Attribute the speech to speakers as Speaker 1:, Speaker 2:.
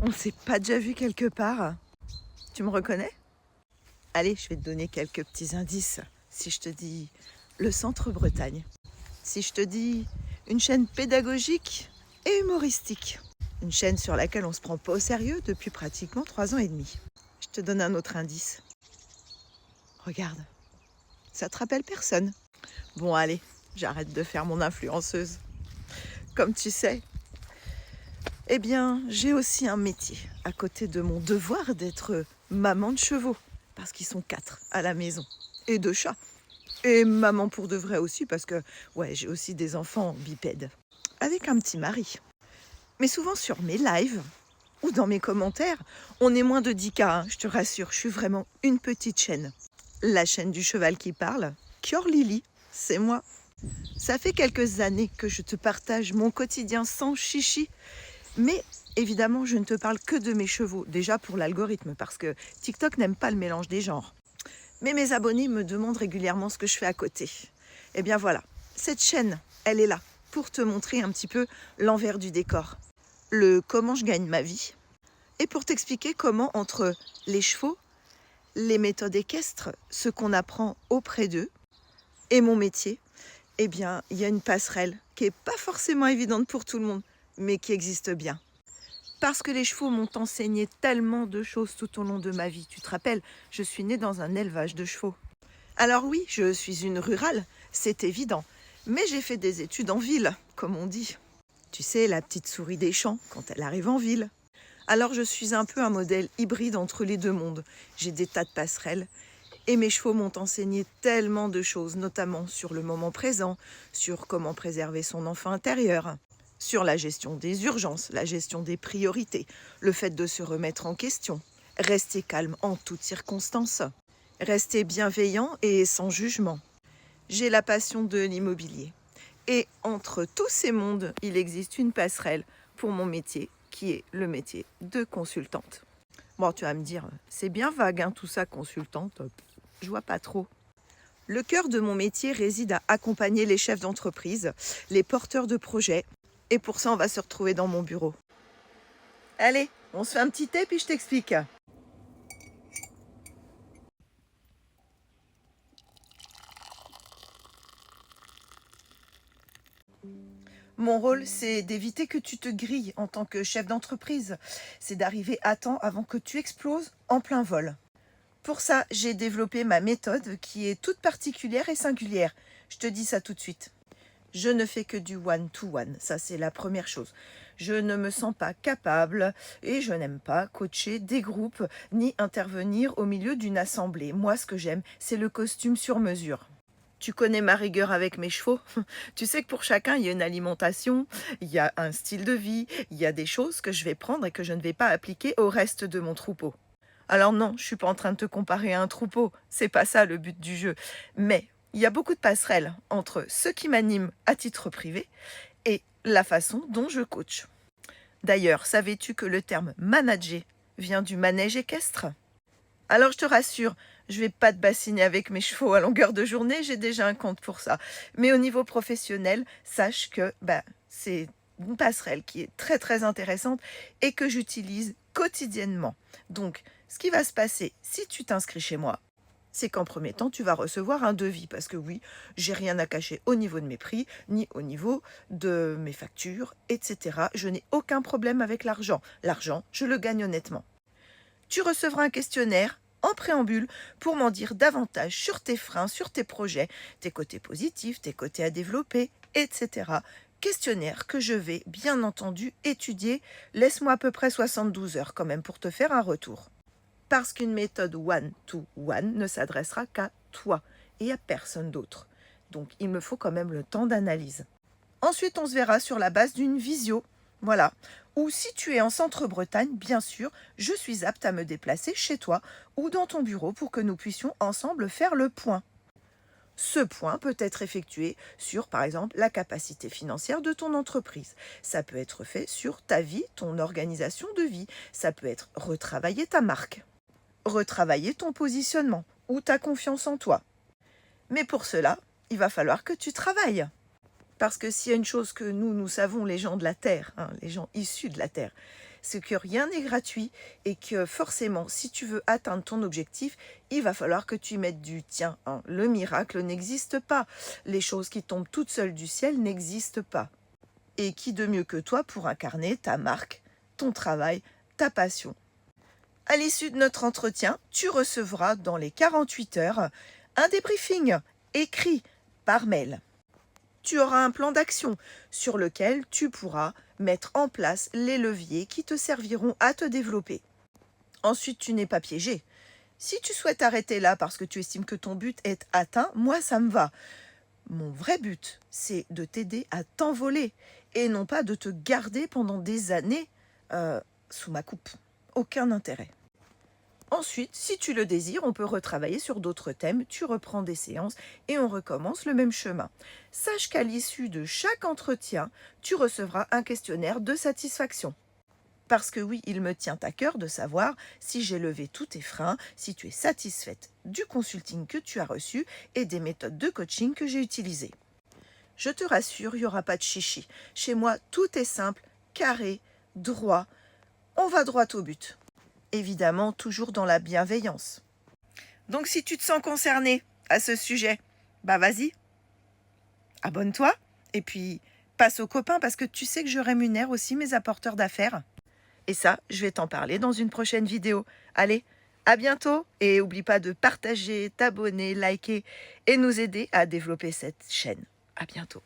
Speaker 1: On s'est pas déjà vu quelque part? Tu me reconnais? Allez, je vais te donner quelques petits indices. Si je te dis le Centre Bretagne, si je te dis une chaîne pédagogique et humoristique, une chaîne sur laquelle on se prend pas au sérieux depuis pratiquement 3 ans et demi. Je te donne un autre indice. Regarde, ça te rappelle personne. Bon allez, j'arrête de faire mon influenceuse. Comme tu sais, eh bien, j'ai aussi un métier à côté de mon devoir d'être maman de chevaux, parce qu'ils sont 4 à la maison, et 2 chats. Et maman pour de vrai aussi, parce que ouais, j'ai aussi des enfants bipèdes, avec un petit mari. Mais souvent sur mes lives ou dans mes commentaires, on est moins de 10K, hein, je te rassure, je suis vraiment une petite chaîne. La chaîne du cheval qui parle, Kior Lily, c'est moi. Ça fait quelques années que je te partage mon quotidien sans chichi. Mais évidemment, je ne te parle que de mes chevaux, déjà pour l'algorithme, parce que TikTok n'aime pas le mélange des genres. Mais mes abonnés me demandent régulièrement ce que je fais à côté. Eh bien voilà, cette chaîne, elle est là pour te montrer un petit peu l'envers du décor. Le comment je gagne ma vie. Et pour t'expliquer comment entre les chevaux, les méthodes équestres, ce qu'on apprend auprès d'eux, et mon métier, eh bien, il y a une passerelle qui n'est pas forcément évidente pour tout le monde, mais qui existe bien. Parce que les chevaux m'ont enseigné tellement de choses tout au long de ma vie. Tu te rappelles, je suis née dans un élevage de chevaux. Alors oui, je suis une rurale, c'est évident. Mais j'ai fait des études en ville, comme on dit. Tu sais, la petite souris des champs, quand elle arrive en ville. Alors je suis un peu un modèle hybride entre les deux mondes. J'ai des tas de passerelles. Et mes chevaux m'ont enseigné tellement de choses, notamment sur le moment présent, sur comment préserver son enfant intérieur, sur la gestion des urgences, la gestion des priorités, le fait de se remettre en question, rester calme en toutes circonstances, rester bienveillant et sans jugement. J'ai la passion de l'immobilier. Et entre tous ces mondes, il existe une passerelle pour mon métier, qui est le métier de consultante. Bon, tu vas me dire, c'est bien vague, hein, tout ça, consultante. Je vois pas trop. Le cœur de mon métier réside à accompagner les chefs d'entreprise, les porteurs de projets. Et pour ça, on va se retrouver dans mon bureau. Allez, on se fait un petit thé puis je t'explique. Mon rôle, c'est d'éviter que tu te grilles en tant que chef d'entreprise. C'est d'arriver à temps avant que tu exploses en plein vol. Pour ça, j'ai développé ma méthode qui est toute particulière et singulière. Je te dis ça tout de suite. Je ne fais que du one-to-one, ça c'est la première chose. Je ne me sens pas capable et je n'aime pas coacher des groupes ni intervenir au milieu d'une assemblée. Moi, ce que j'aime, c'est le costume sur mesure. Tu connais ma rigueur avec mes chevaux. Tu sais que pour chacun, il y a une alimentation, il y a un style de vie, il y a des choses que je vais prendre et que je ne vais pas appliquer au reste de mon troupeau. Alors non, je suis pas en train de te comparer à un troupeau, c'est pas ça le but du jeu. Mais il y a beaucoup de passerelles entre ce qui m'anime à titre privé et la façon dont je coach. D'ailleurs, savais-tu que le terme manager vient du manège équestre? Alors je te rassure, je vais pas te bassiner avec mes chevaux à longueur de journée, j'ai déjà un compte pour ça. Mais au niveau professionnel, sache que c'est une passerelle qui est très très intéressante et que j'utilise quotidiennement. Donc, ce qui va se passer si tu t'inscris chez moi, c'est qu'en premier temps, tu vas recevoir un devis. Parce que oui, j'ai rien à cacher au niveau de mes prix, ni au niveau de mes factures, etc. Je n'ai aucun problème avec l'argent. L'argent, je le gagne honnêtement. Tu recevras un questionnaire en préambule pour m'en dire davantage sur tes freins, sur tes projets, tes côtés positifs, tes côtés à développer, etc. Questionnaire que je vais, bien entendu, étudier. Laisse-moi à peu près 72 heures quand même pour te faire un retour. Parce qu'une méthode one-to-one ne s'adressera qu'à toi et à personne d'autre. Donc il me faut quand même le temps d'analyse. Ensuite, on se verra sur la base d'une visio. Voilà. Ou si tu es en Centre-Bretagne, bien sûr, je suis apte à me déplacer chez toi ou dans ton bureau pour que nous puissions ensemble faire le point. Ce point peut être effectué sur, par exemple, la capacité financière de ton entreprise. Ça peut être fait sur ta vie, ton organisation de vie. Ça peut être retravailler ta marque, retravailler ton positionnement ou ta confiance en toi. Mais pour cela, il va falloir que tu travailles. Parce que s'il y a une chose que nous savons, les gens de la Terre, hein, les gens issus de la Terre, c'est que rien n'est gratuit et que forcément, si tu veux atteindre ton objectif, il va falloir que tu y mettes du tien. Hein. Le miracle n'existe pas. Les choses qui tombent toutes seules du ciel n'existent pas. Et qui de mieux que toi pour incarner ta marque, ton travail, ta passion. À l'issue de notre entretien, tu recevras dans les 48 heures un débriefing écrit par mail. Tu auras un plan d'action sur lequel tu pourras mettre en place les leviers qui te serviront à te développer. Ensuite, tu n'es pas piégé. Si tu souhaites arrêter là parce que tu estimes que ton but est atteint, moi ça me va. Mon vrai but, c'est de t'aider à t'envoler et non pas de te garder pendant des années sous ma coupe. Aucun intérêt. Ensuite, si tu le désires, on peut retravailler sur d'autres thèmes, tu reprends des séances et on recommence le même chemin. Sache qu'à l'issue de chaque entretien, tu recevras un questionnaire de satisfaction. Parce que oui, il me tient à cœur de savoir si j'ai levé tous tes freins, si tu es satisfaite du consulting que tu as reçu et des méthodes de coaching que j'ai utilisées. Je te rassure, il n'y aura pas de chichi. Chez moi, tout est simple, carré, droit. On va droit au but. Évidemment, toujours dans la bienveillance. Donc, si tu te sens concerné à ce sujet, bah vas-y, abonne-toi et puis passe aux copains parce que tu sais que je rémunère aussi mes apporteurs d'affaires. Et ça, je vais t'en parler dans une prochaine vidéo. Allez, à bientôt et n'oublie pas de partager, t'abonner, liker et nous aider à développer cette chaîne. À bientôt.